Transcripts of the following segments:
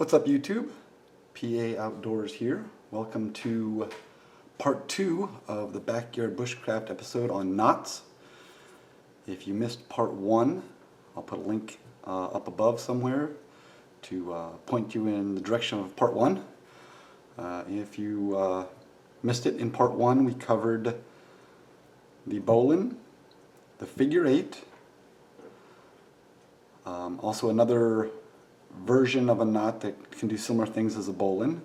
What's up, YouTube? PA Outdoors here. Welcome to part 2 of the Backyard Bushcraft episode on knots. If you missed part 1, I'll put a link up above somewhere to point you in the direction of part 1. If you missed it in part 1, we covered the bowline, the figure 8, also another version of a knot that can do similar things as a bowline,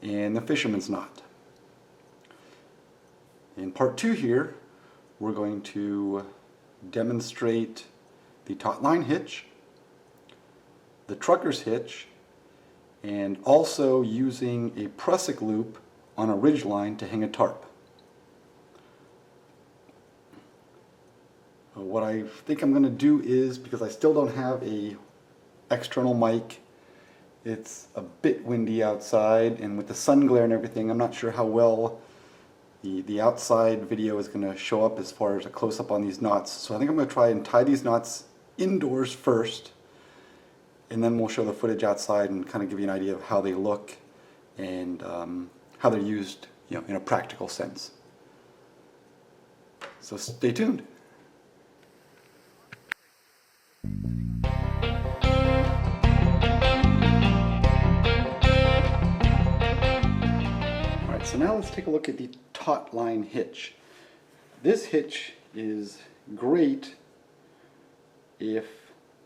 and the fisherman's knot. In part 2 here, we're going to demonstrate the taut line hitch, the trucker's hitch, and also using a prusik loop on a ridgeline to hang a tarp. What I think I'm going to do is, because I still don't have a external mic, it's a bit windy outside, and with the sun glare and everything, I'm not sure how well the outside video is going to show up as far as a close-up on these knots. So I think I'm going to try and tie these knots indoors first, and then we'll show the footage outside and kind of give you an idea of how they look and how they're used, in a practical sense. So stay tuned. So now let's take a look at the taut line hitch. This hitch is great if,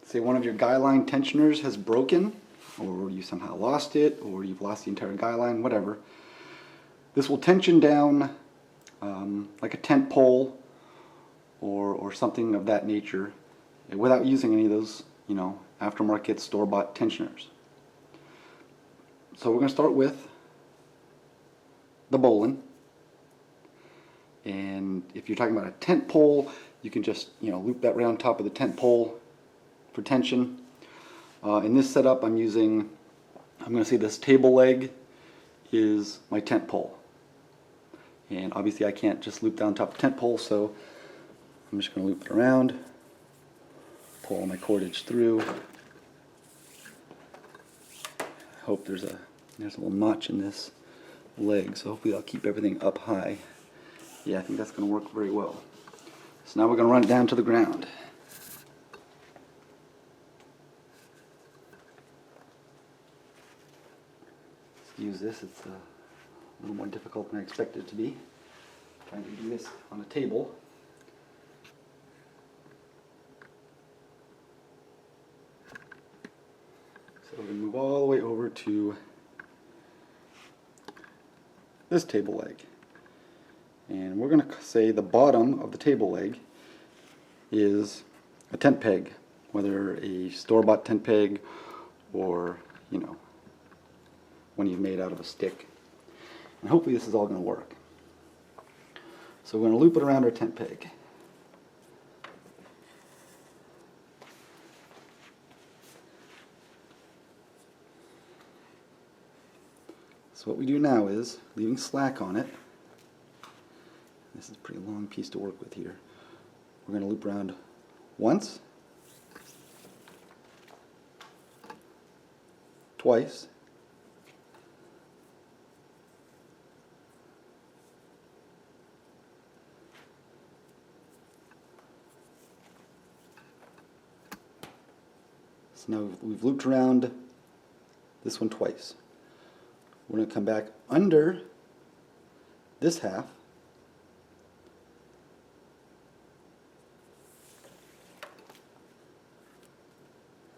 say, one of your guy line tensioners has broken, or you somehow lost it, or you've lost the entire guy line, whatever. This will tension down like a tent pole or something of that nature without using any of those, aftermarket store-bought tensioners. So we're going to start with the bowline, and if you're talking about a tent pole, you can just loop that around top of the tent pole for tension. In this setup, I'm going to say this table leg is my tent pole, and obviously I can't just loop down top of the tent pole, so I'm just going to loop it around, pull all my cordage through. I hope there's a little notch in this leg, so hopefully I'll keep everything up high. Yeah, I think that's going to work very well. So now we're going to run it down to the ground. Let's use this. It's a little more difficult than I expected it to be. Trying to do this on a table. So we're going to move all the way over to this table leg, and we're going to say the bottom of the table leg is a tent peg, whether a store-bought tent peg or one you've made out of a stick, and hopefully this is all going to work. So we're going to loop it around our tent peg. So what we do now is, leaving slack on it, this is a pretty long piece to work with here, we're going to loop around once, twice, so now we've looped around this one twice. We're going to come back under this half,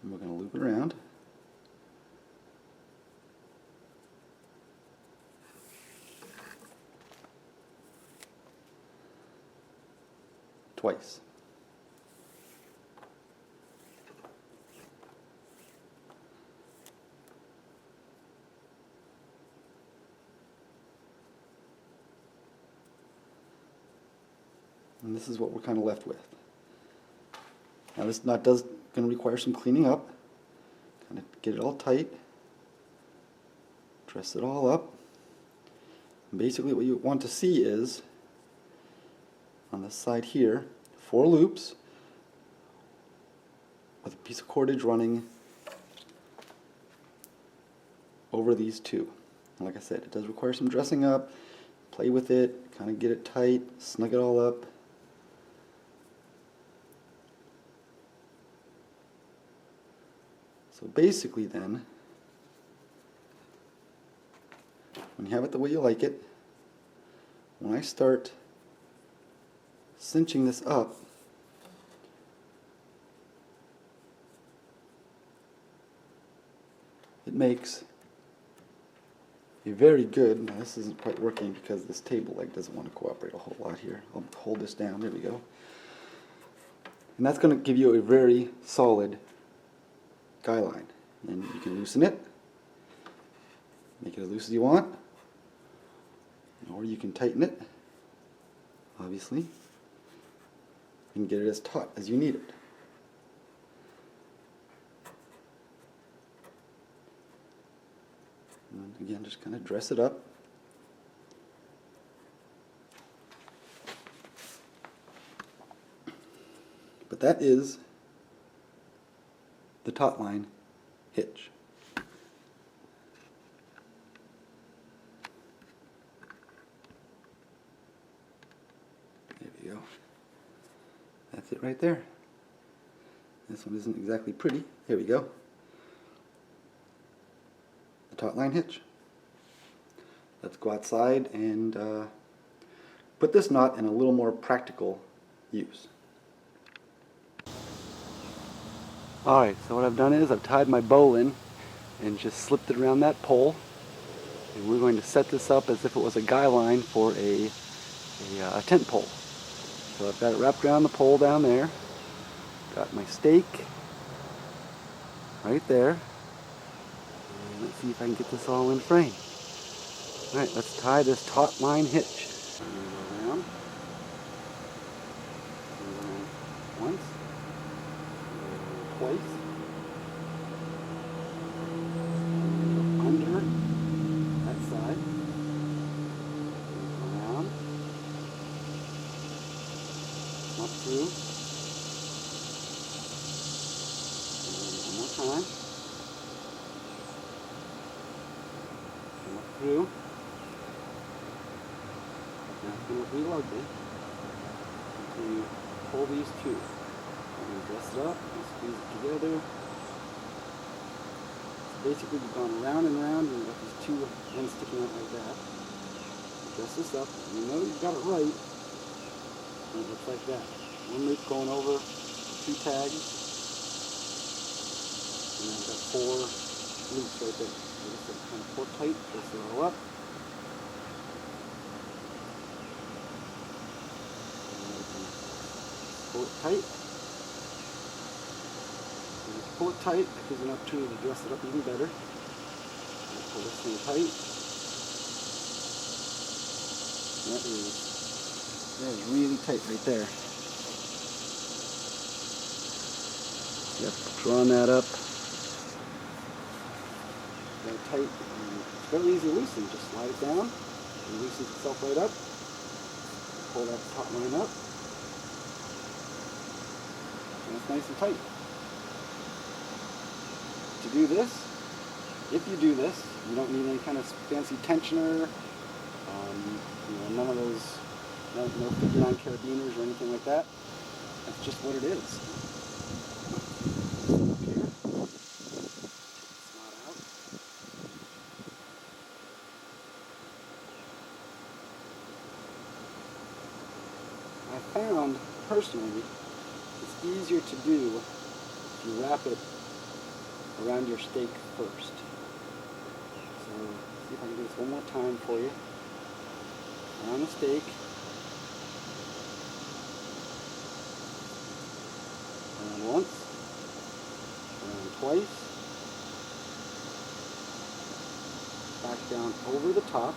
and we're going to loop it around, twice. And this is what we're kind of left with. Now this knot does going to require some cleaning up. Kind of get it all tight. Dress it all up. And basically what you want to see is, on this side here, 4 loops with a piece of cordage running over these two. And like I said, it does require some dressing up. Play with it, kind of get it tight, snug it all up. So basically then, when you have it the way you like it, when I start cinching this up, it makes a very good, now this isn't quite working because this table leg doesn't want to cooperate a whole lot here. I'll hold this down, there we go. And that's going to give you a very solid guy line. And you can loosen it, make it as loose as you want, or you can tighten it, obviously, and get it as taut as you need it. And again, just kind of dress it up. But that is the taut line hitch. There we go. That's it right there. This one isn't exactly pretty. There we go. The taut line hitch. Let's go outside and put this knot in a little more practical use. Alright, so what I've done is I've tied my bow in and just slipped it around that pole, and we're going to set this up as if it was a guy line for a tent pole. So I've got it wrapped around the pole down there, got my stake right there, and let's see if I can get this all in frame. Alright, let's tie this taut line hitch. Go around. Go around once. Twice. Under that side. Around. Up through. And one more time. Come up through. Now it's going to look really ugly until you pull these two. I'm going to dress it up and squeeze it together. So basically we've gone around and around and we've got these two ends sticking out like that. Dress this up, and you know you've got it right, and it looks like that. One loop going over two tags, and then I've got four loops right there. So just kind of pull tight, dress it all up. Pull it tight. And just pull it tight, that gives you an opportunity to dress it up even better. And pull this thing tight. That is really tight right there. Yep, drawing that up. Got it tight. And it's fairly easy to loosen. Just slide it down. It loosens itself right up. Pull that top line up. And it's nice and tight. To do this, if you do this, you don't need any kind of fancy tensioner, you know, none of those, no 59 carabiners or anything like that. That's just what it is. Up here, slot out. I found personally it's easier to do if you wrap it around your stake first. So see if I can do this one more time for you. Around the stake. Around once. Around twice. Back down over the top.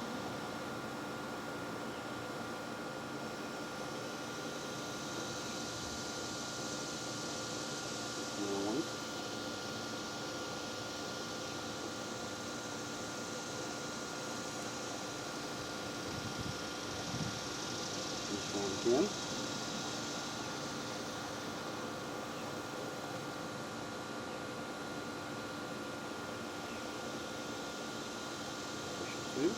Again. See?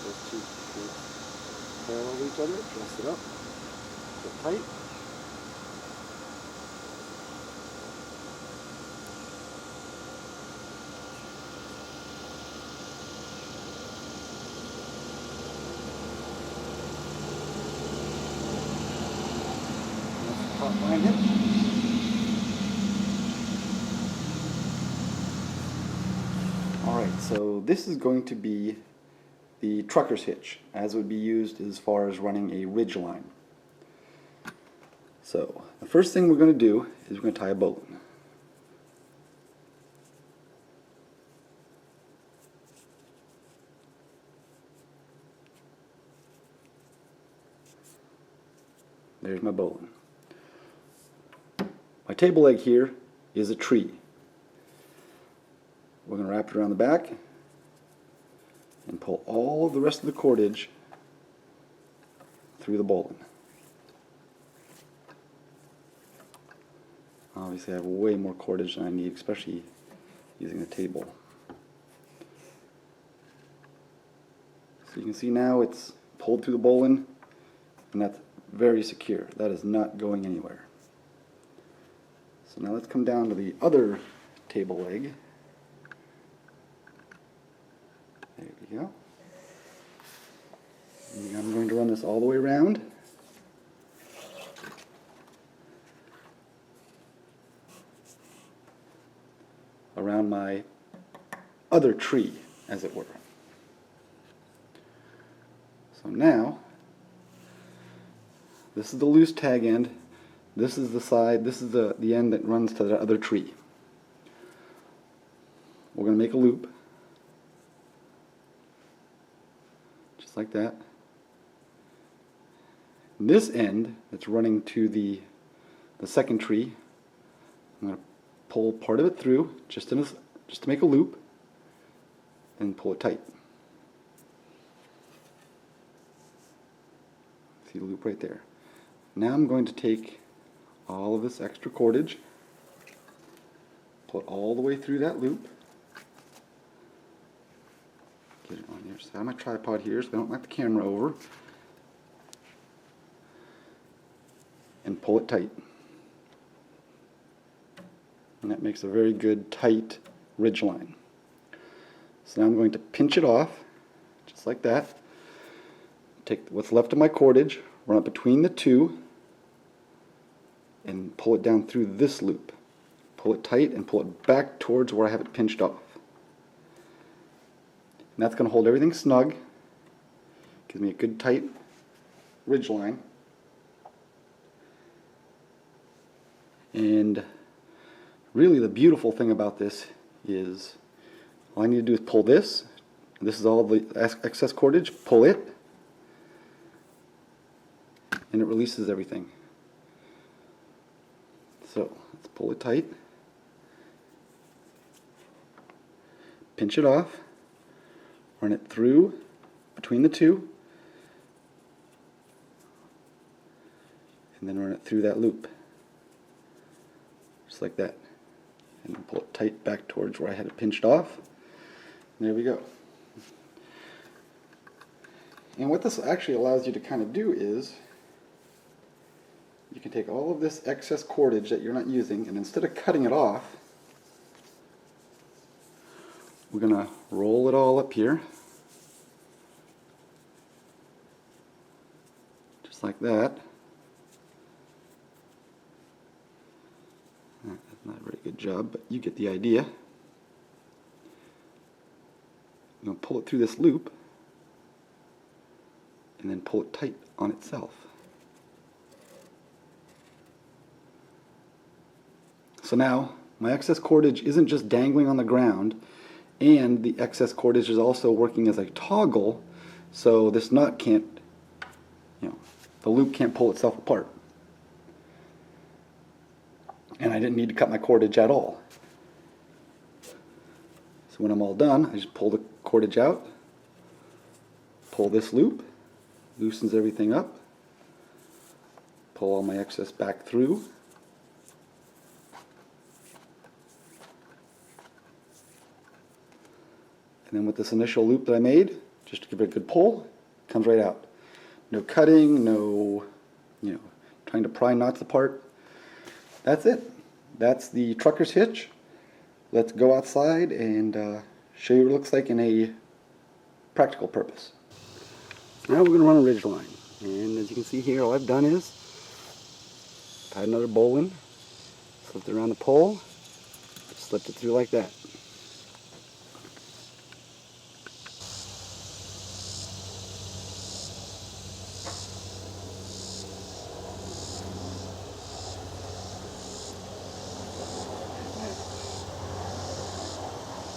Those two parallel to each other, dress it up, get tight. Top line hitch. Alright, so this is going to be the trucker's hitch, as would be used as far as running a Ridgeline. So, the first thing we're going to do is we're going to tie a boat. There's my bowline. My table leg here is a tree. We're going to wrap it around the back and pull all of the rest of the cordage through the bowline. Obviously I have way more cordage than I need, especially using the table. So you can see now it's pulled through the bowline, and that's very secure. That is not going anywhere. So now let's come down to the other table leg. There we go. And I'm going to run this all the way around. Around my other tree, as it were. So now, this is the loose tag end, this is the side, this is the end that runs to the other tree. We're going to make a loop, just like that. This end that's running to the second tree, I'm going to pull part of it through, just to make a loop, and pull it tight. See the loop right there. Now I'm going to take all of this extra cordage, pull it all the way through that loop, get it on the other side of my tripod here so I don't knock the camera over, and pull it tight. And that makes a very good tight ridge line. So now I'm going to pinch it off, just like that. Take what's left of my cordage, run it between the two, and pull it down through this loop. Pull it tight and pull it back towards where I have it pinched off. And that's going to hold everything snug, gives me a good tight ridge line. And really the beautiful thing about this is all I need to do is pull this. This is all the excess cordage. Pull it, and it releases everything. So let's pull it tight, pinch it off, run it through between the two, and then run it through that loop, just like that. And then pull it tight back towards where I had it pinched off. And there we go. And what this actually allows you to kind of do is you can take all of this excess cordage that you're not using, and instead of cutting it off, we're going to roll it all up here, just like that. That's not a very good job, but you get the idea. I'm going to pull it through this loop, and then pull it tight on itself. So now my excess cordage isn't just dangling on the ground, and the excess cordage is also working as a toggle, so this nut can't, the loop can't pull itself apart. And I didn't need to cut my cordage at all. So when I'm all done, I just pull the cordage out, pull this loop, loosens everything up, pull all my excess back through, and then with this initial loop that I made, just to give it a good pull, it comes right out. No cutting, no, trying to pry knots apart. That's it. That's the trucker's hitch. Let's go outside and show you what it looks like in a practical purpose. Now we're going to run a Ridgeline. And as you can see here, all I've done is tied another bowl in, slipped it around the pole, slipped it through like that.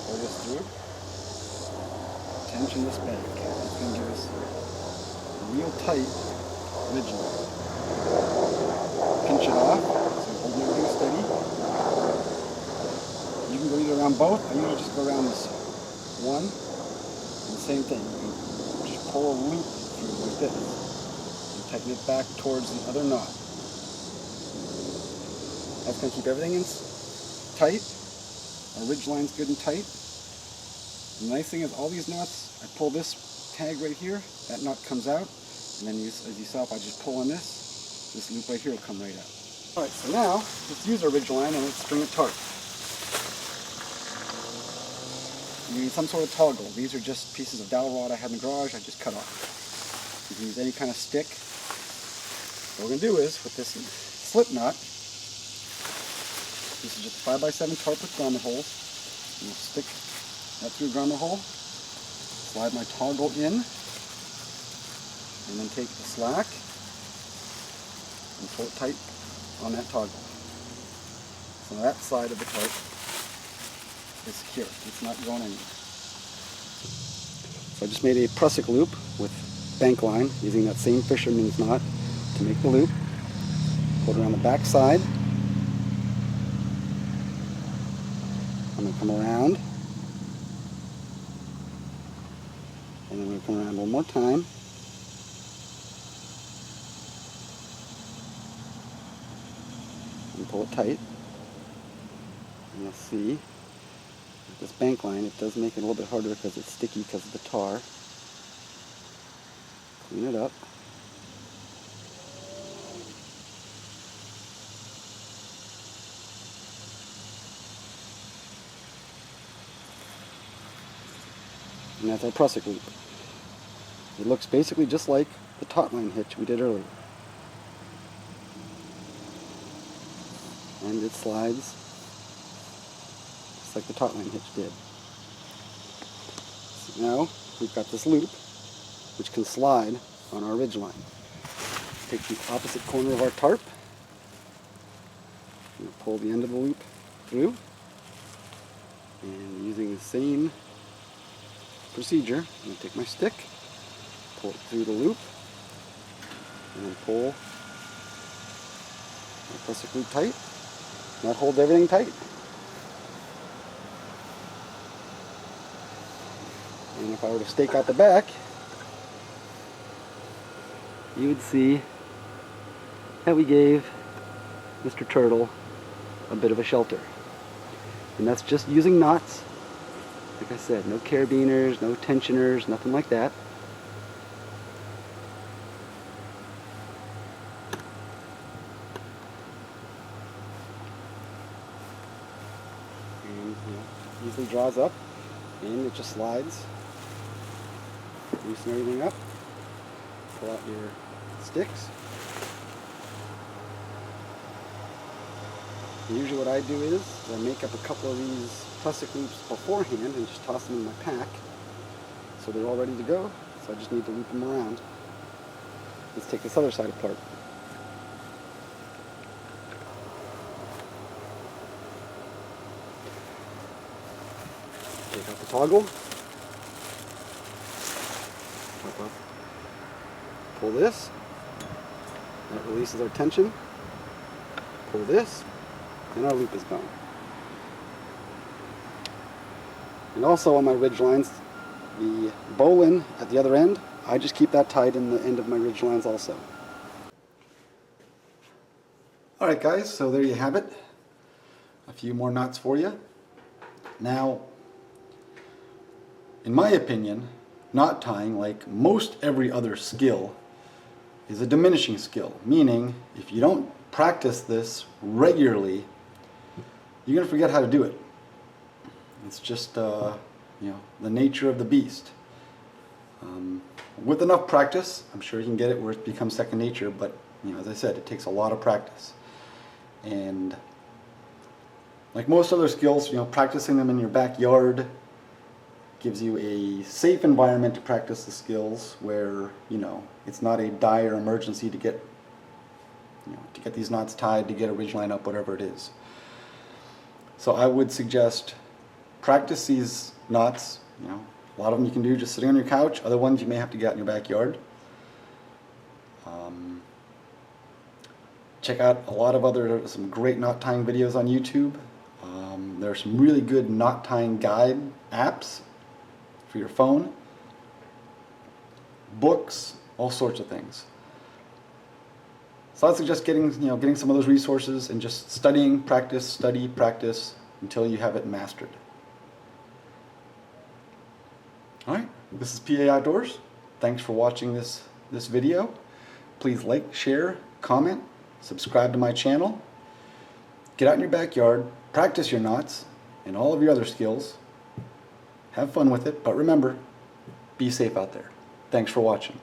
Pull this through, tension this back. It's going to give us a real tight Ridgeline. Pinch it off, so hold everything steady. You can go either around both, I usually just go around this one, and the same thing. You just pull a loop through like this, and tighten it back towards the other knot. That's going to keep everything in tight. Our Ridgeline's good and tight. The nice thing is all these knots, I pull this tag right here, that knot comes out, and then as you saw, if I just pull on this loop right here will come right out. Alright, so now let's use our Ridgeline and let's string it taut. You need some sort of toggle. These are just pieces of dowel rod I had in the garage, I just cut off. You can use any kind of stick. What we're going to do is, with this slip knot, this is just a 5x7 tarp with grommet holes. I'm going to stick that through a grommet hole, slide my toggle in, and then take the slack and pull it tight on that toggle. So that side of the tarp is secure. It's not going anywhere. So I just made a prusik loop with bank line using that same fisherman's knot to make the loop. Pull it around the back side. I'm going to come around. And then I'm going to come around one more time. And pull it tight. And you'll see with this bank line, it does make it a little bit harder because it's sticky because of the tar. Clean it up. And that's our prusik loop. It looks basically just like the taut line hitch we did earlier. And it slides just like the taut line hitch did. So now we've got this loop which can slide on our Ridgeline. Take the opposite corner of our tarp and pull the end of the loop through, and using the same procedure, I'm going to take my stick, pull it through the loop, and then pull my prusik loop tight. And that holds everything tight. And if I were to stake out the back, you would see that we gave Mr. Turtle a bit of a shelter. And that's just using knots. Like I said, no carabiners, no tensioners, nothing like that. And easily draws up, and it just slides. Loosen everything up. Pull out your sticks. And usually what I do is I make up a couple of these prusik loops beforehand and just toss them in my pack so they're all ready to go. So I just need to loop them around. Let's take this other side apart. Take out the toggle. Pull this. That releases our tension. Pull this, and our loop is gone. And also on my Ridgelines, the bowline at the other end I just keep that tied in the end of my ridge lines also. Alright guys, so there you have it. A few more knots for you. Now, in my opinion, knot tying, like most every other skill, is a diminishing skill. Meaning, if you don't practice this regularly, you're going to forget how to do it. It's just, the nature of the beast. With enough practice, I'm sure you can get it where it becomes second nature, but as I said, it takes a lot of practice. And like most other skills, practicing them in your backyard gives you a safe environment to practice the skills where, it's not a dire emergency to get these knots tied, to get a ridge line up, whatever it is. So I would suggest practice these knots. A lot of them you can do just sitting on your couch. Other ones you may have to get out in your backyard. Check out a lot of some great knot tying videos on YouTube. There are some really good knot tying guide apps for your phone. Books, all sorts of things. So I'd suggest getting some of those resources and just studying, practice, until you have it mastered. Alright, this is PA Outdoors. Thanks for watching this video. Please like, share, comment, subscribe to my channel. Get out in your backyard, practice your knots and all of your other skills. Have fun with it, but remember, be safe out there. Thanks for watching.